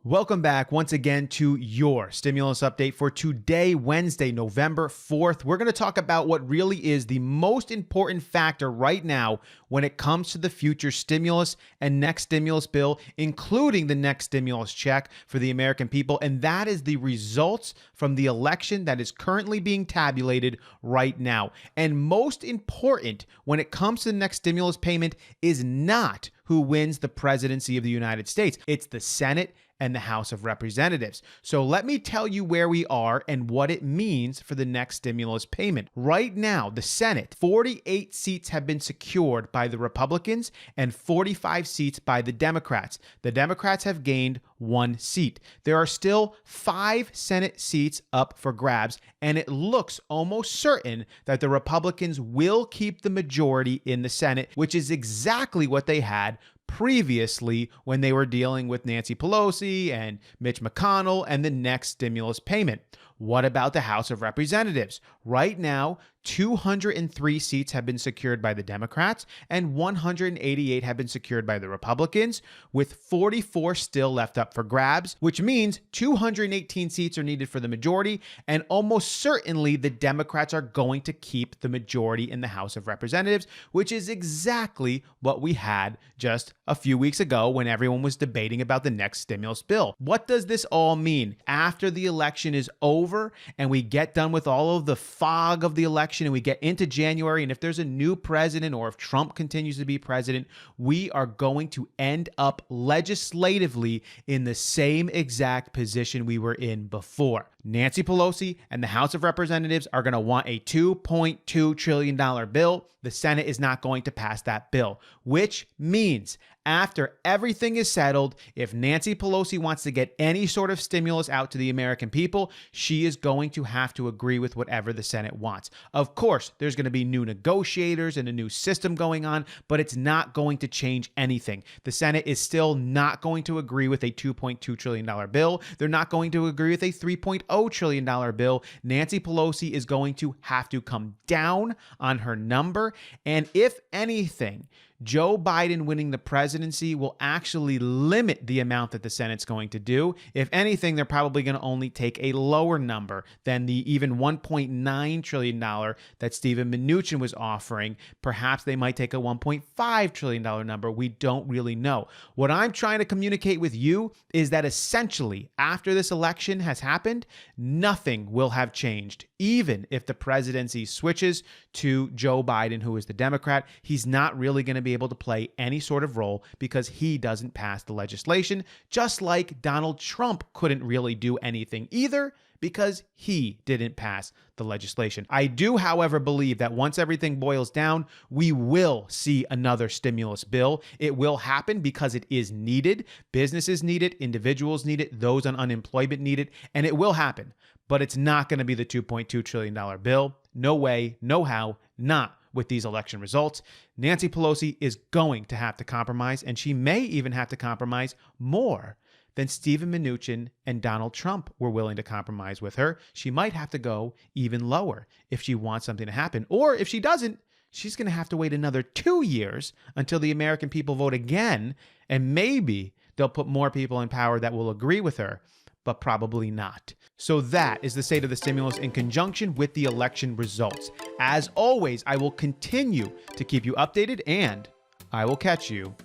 Welcome back once again to your stimulus update for today, Wednesday, November 4th. We're going to talk about what really is the most important factor right now when it comes to the future stimulus and next stimulus bill, including the next stimulus check for the American people. And that is the results from the election that is currently being tabulated right now. And most important when it comes to the next stimulus payment is not who wins the presidency of the United States. It's the Senate and the House of Representatives. So let me tell you where we are and what it means for the next stimulus payment. Right now, the Senate, 48 seats have been secured by the Republicans and 45 seats by the Democrats. The Democrats have gained 1 seat. There are still 5 Senate seats up for grabs, and it looks almost certain that the Republicans will keep the majority in the Senate, which is exactly what they had previously when they were dealing with Nancy Pelosi and Mitch McConnell and the next stimulus payment. What about the House of Representatives? Right now, 203 seats have been secured by the Democrats and 188 have been secured by the Republicans, with 44 still left up for grabs, which means 218 seats are needed for the majority, and almost certainly the Democrats are going to keep the majority in the House of Representatives, which is exactly what we had just a few weeks ago when everyone was debating about the next stimulus bill. What does this all mean? After the election is over and we get done with all of the fog of the election, and we get into January, and if there's a new president or if Trump continues to be president, we are going to end up legislatively in the same exact position we were in before. Nancy Pelosi and the House of Representatives are going to want a $2.2 trillion bill. The Senate is not going to pass that bill, which means after everything is settled, if Nancy Pelosi wants to get any sort of stimulus out to the American people, she is going to have to agree with whatever the Senate wants. Of course, there's going to be new negotiators and a new system going on, but it's not going to change anything. The Senate is still not going to agree with a $2.2 trillion bill. They're not going to agree with a $3.0 trillion bill. Nancy Pelosi is going to have to come down on her number. And if anything, Joe Biden winning the presidency will actually limit the amount that the Senate's going to do. If anything, they're probably going to only take a lower number than the even $1.9 trillion that Steven Mnuchin was offering. Perhaps they might take a $1.5 trillion number. We don't really know. What I'm trying to communicate with you is that essentially, after this election has happened, nothing will have changed. Even if the presidency switches to Joe Biden, who is the Democrat, he's not really going to be able to play any sort of role because he doesn't pass the legislation, just like Donald Trump couldn't really do anything either because he didn't pass the legislation. I do, however, believe that once everything boils down, we will see another stimulus bill. It will happen because it is needed. Businesses need it, individuals need it, those on unemployment need it, and it will happen. But it's not going to be the $2.2 trillion bill. No way, no how, not with these election results. Nancy Pelosi is going to have to compromise, and she may even have to compromise more than Steven Mnuchin and Donald Trump were willing to compromise with her. She might have to go even lower if she wants something to happen. Or if she doesn't, she's going to have to wait another 2 years until the American people vote again, and maybe they'll put more people in power that will agree with her, but probably not. So that is the state of the stimulus in conjunction with the election results. As always, I will continue to keep you updated, and I will catch you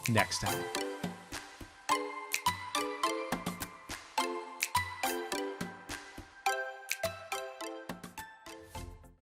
next time.